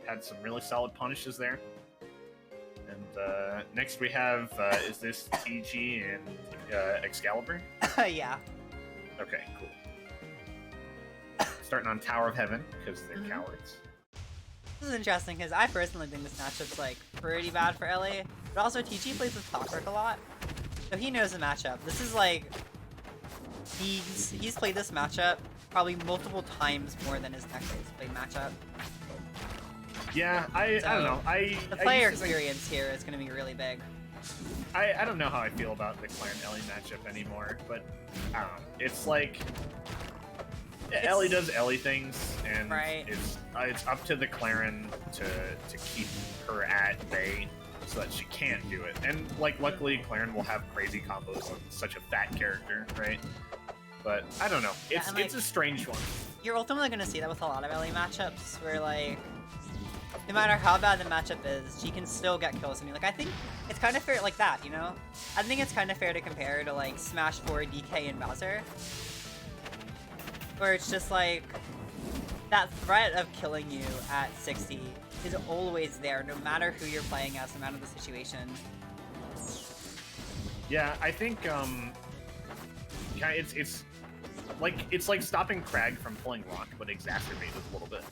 had some really solid punishes there. And next we have, is this TG and Excalibur? Yeah. Okay, cool. Starting on Tower of Heaven, because they're cowards. This is interesting, because I personally think this matchup's, like, pretty bad for Ellie. But also, TG plays with Clockwork a lot. So he knows the matchup. This is, like... He's played this matchup probably multiple times more than his next played matchup. Yeah, I don't know. The player experience here is going to be really big. I don't know how I feel about the Clairen Ellie matchup anymore, but I don't know. It's like Ellie does Ellie things, and it's up to the Clairen to keep her at bay so that she can't do it. And like, luckily, Clairen will have crazy combos on such a fat character, right? But I don't know. It's like, it's a strange one. You're ultimately going to see that with a lot of Ellie matchups, where like, no matter how bad the matchup is, she can still get kills. I mean, like, I think it's kind of fair like that, you know? I think it's kind of fair to compare to like Smash 4, DK, and Bowser, where it's just like that threat of killing you at 60 is always there, no matter who you're playing as, no matter the situation. Yeah, I think it's like stopping Crag from pulling Rock, but exacerbated a little bit,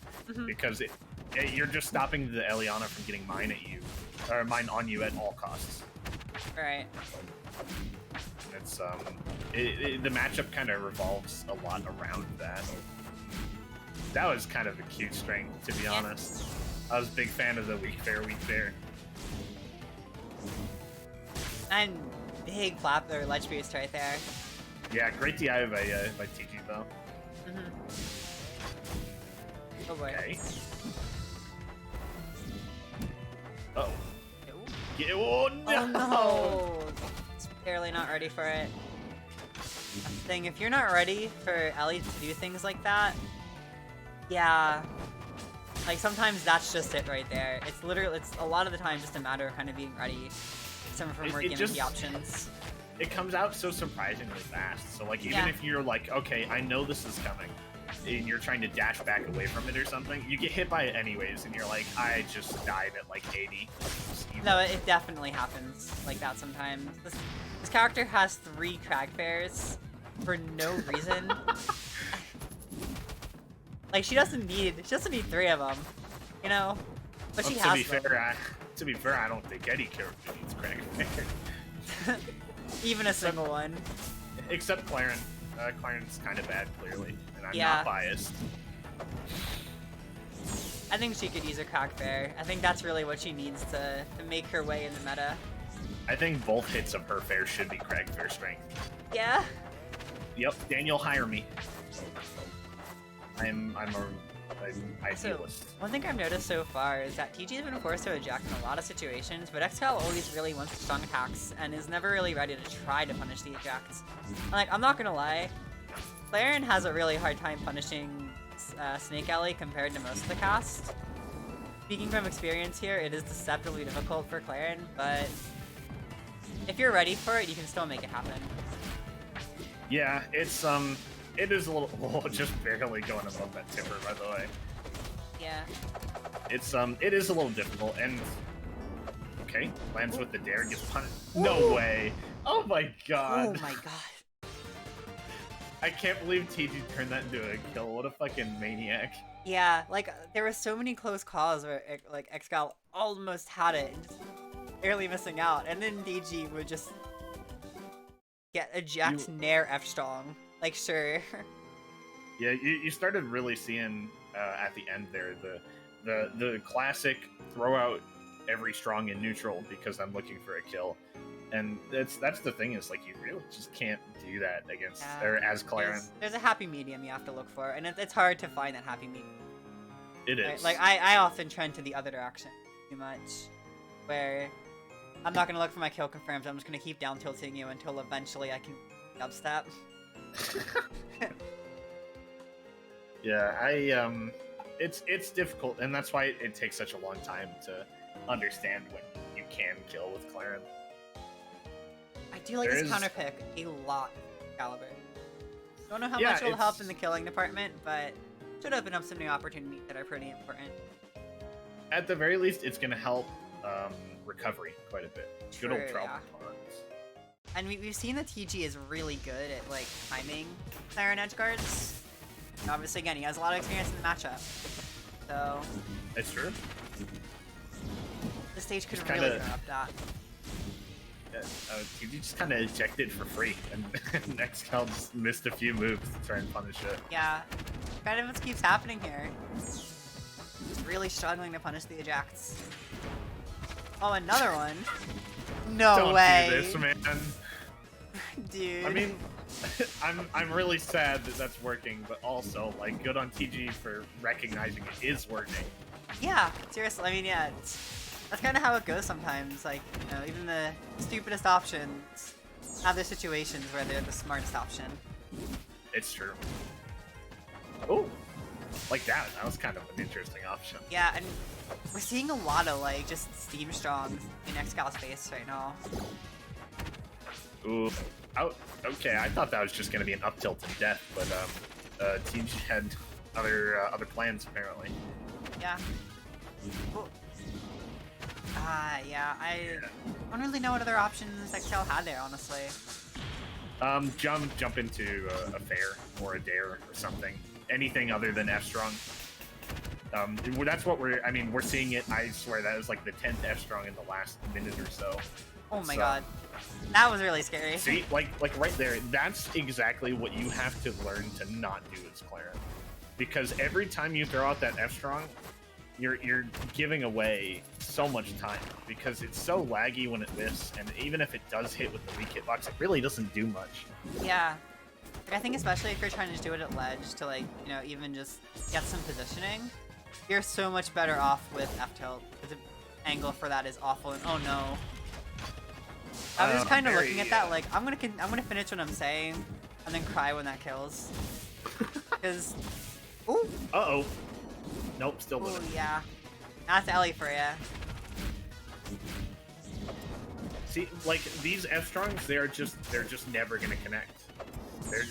because you're just stopping the Elliana from getting mine at you, or mine on you at all costs. Right. It's the matchup kind of revolves a lot around that. That was kind of a cute strength, to be honest. I was a big fan of the weak fair. And big flap or ledge boost right there. Yeah, great DI by TG though. Oh boy. Okay. Uh oh. Oh no! Oh no! It's barely not ready for it. That's the thing, if you're not ready for Ellie to do things like that, yeah. Like, sometimes that's just it right there. It's literally, it's a lot of the time just a matter of kind of being ready. Some of her more gimmicky options. It comes out so surprisingly fast. So, like, even if you're like, okay, I know this is coming, and you're trying to dash back away from it or something, you get hit by it anyways, and you're like, I just died at like 80. No, it definitely happens like that sometimes. This character has 3 Crag Fairs for no reason. Like, she doesn't need 3 of them, you know? But she has them. To be fair, I don't think any character needs Crag Fair. Even a single one. Except Clairen. Clairen's kind of bad, clearly, and I'm not biased. I think she could use a Crag Fair. I think that's really what she needs to make her way in the meta. I think both hits of her fair should be Crag Fair strength. Yeah? Yep, Daniel, hire me. I'm idealist. One thing I've noticed so far is that TG's been forced to eject in a lot of situations, but Excal always really wants strong attacks and is never really ready to try to punish the ejects. Like, I'm not gonna lie, Clairen has a really hard time punishing Snake Ellie compared to most of the cast. Speaking from experience here, it is deceptively difficult for Clairen, but if you're ready for it, you can still make it happen. Yeah, it is a little, just barely going above that tipper, by the way. Yeah. It is a little difficult, and okay, lands with the dare, gets punished. No way! Oh my god! Oh my god! I can't believe TG turned that into a kill. What a fucking maniac! Yeah, like there were so many close calls where like Excal almost had it, and just barely missing out, and then DG would just get eject Nair F strong. Like, sure. Yeah, you started really seeing at the end there the classic throw out every strong in neutral because I'm looking for a kill, and that's the thing is like you really just can't do that against or as Clairen. There's a happy medium you have to look for, and it's hard to find that happy medium. It is. Right? Like I often trend to the other direction too much, where I'm not gonna look for my kill confirms. I'm just gonna keep down tilting you until eventually I can dubstep. Yeah, it's difficult, and that's why it takes such a long time to understand when you can kill with Clairen. I do like this counter pick a lot, Excalibur. Don't know how much it'll help in the killing department, but should open up some new opportunities that are pretty important. at the very least, it's gonna help recovery quite a bit. True, Good old travel yeah. pods. And we've seen that TG is really good at, like, timing Clairen edge guards. And obviously, again, he has a lot of experience in the matchup. So... It's true. This stage could Just really kinda- interrupt that. TG just kind of ejected for free, and Excal just missed a few moves to try and punish it. Yeah. Kind of what keeps happening here. Just really struggling to punish the ejects. Oh, another one? No Don't way. do this, man. Dude. I mean, I'm really sad that that's working, but also, like, good on TG for recognizing it is working. Yeah, seriously, I mean, yeah, that's kind of how it goes sometimes. Like, you know, even the stupidest options have their situations where they're the smartest option. It's true. Oh, like that. That was kind of an interesting option. Yeah, and we're seeing a lot of, like, just Steam Strongs in Excal's face right now. Ooh. Oh, okay, I thought that was just going to be an up tilt and death, but TG had other plans, apparently. Yeah. Cool. Yeah, I don't really know what other options Excel had there, honestly. Jump into a fair or a dare or something. Anything other than F-Strong. That's what we're seeing it. I swear that was like the 10th F-Strong in the last minute or so. Oh my god. That was really scary. See, like right there, that's exactly what you have to learn to not do as Clairen. Because every time you throw out that F-Strong, you're giving away so much time because it's so laggy when it whiffs, and even if it does hit with the weak hitbox, it really doesn't do much. Yeah. Like, I think especially if you're trying to just do it at ledge to, like, you know, even just get some positioning, you're so much better off with F-tilt, because the angle for that is awful, and oh no. I was just kind of looking at that like, I'm gonna finish what I'm saying, and then cry when that kills. Because, ooh. Uh-oh. Nope, still Ooh, living. yeah. That's Ellie for ya. See, like, these F-Strongs, they're just never gonna connect.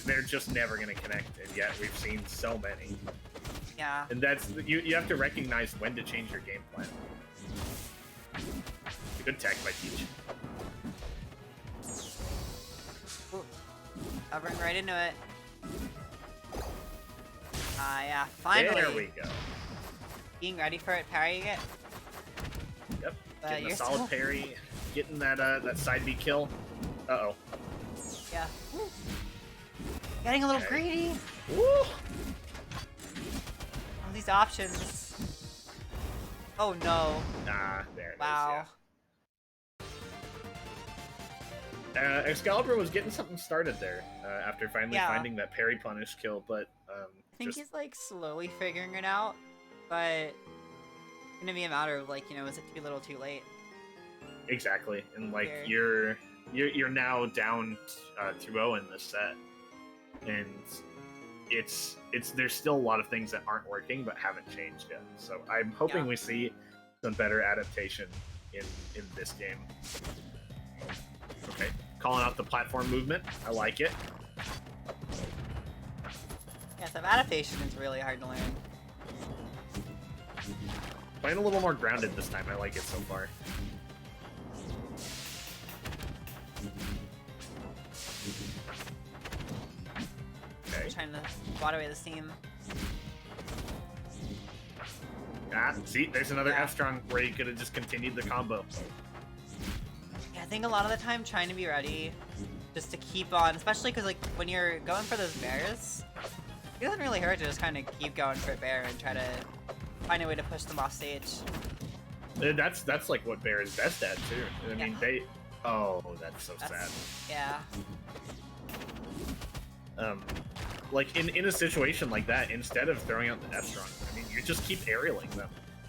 They're just never gonna connect, and yet we've seen so many. Yeah. And that's, you have to recognize when to change your game plan. Good tech by Teach. Covering right into it. Yeah, finally. There we go. Being ready for it, parrying it. Yep. But Getting a you're solid still... parry, getting that side B kill. Uh-oh. Yeah. Woo. Getting a little Okay. greedy. Woo! All these options. Oh no. Ah, there it Wow. is, yeah. Excalibur was getting something started there after finally finding that parry punish kill, but I think he's like slowly figuring it out, but it's gonna be a matter of like, you know, is it too little too late? Exactly, and like Here. you're now down 2-0 in this set, and it's there's still a lot of things that aren't working but haven't changed yet. So I'm hoping we see some better adaptation in this game. Okay, calling out the platform movement. I like it. Yeah, so adaptation is really hard to learn. Playing a little more grounded this time. I like it so far. Okay. Trying to swat away the steam. Ah, see, there's another F-Strong where you could have just continued the combo. Yeah, I think a lot of the time trying to be ready just to keep on, especially because like when you're going for those bears, it doesn't really hurt to just kind of keep going for a bear and try to find a way to push them off stage. That's like what Bear is best at too. I mean, they. Oh, that's so sad. Yeah. Like in a situation like that, instead of throwing out the F-Strong, I mean, you just keep aerialing them.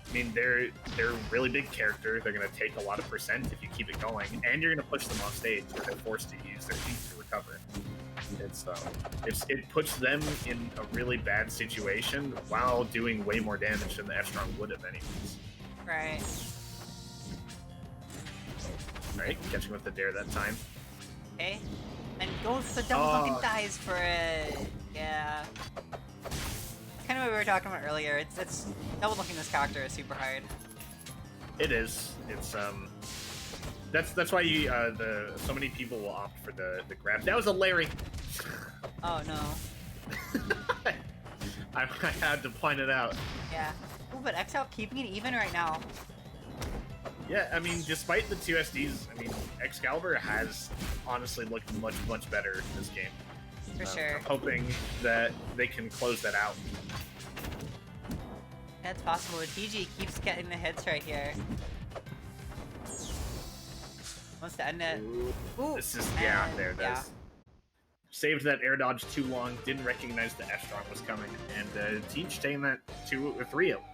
I mean, they're a really big character. They're gonna take a lot of percent if you keep it going, and you're gonna push them off stage where they're forced to use their feet to recover. It puts them in a really bad situation while doing way more damage than the F-Strong would have anyways. Right. Alright, catching with the dare that time. Okay. And go for the double fucking dies for it. Yeah. Kind of what we were talking about earlier. It's double looking this character is super hard. It is. It's that's why you so many people will opt for the grab. That was a Larry. Oh no. I had to point it out. Yeah. Ooh, but Exile keeping it even right now. Yeah, I mean, despite the two SDs, I mean, Excalibur has honestly looked much better this game. For sure. I'm hoping that they can close that out. That's possible. TG keeps getting the hits right here. Wants to end it. Ooh. This is, yeah, there it yeah. is. Saved that air dodge too long, didn't recognize the S-Strong was coming, and Teach taking that 2 or 3 of them.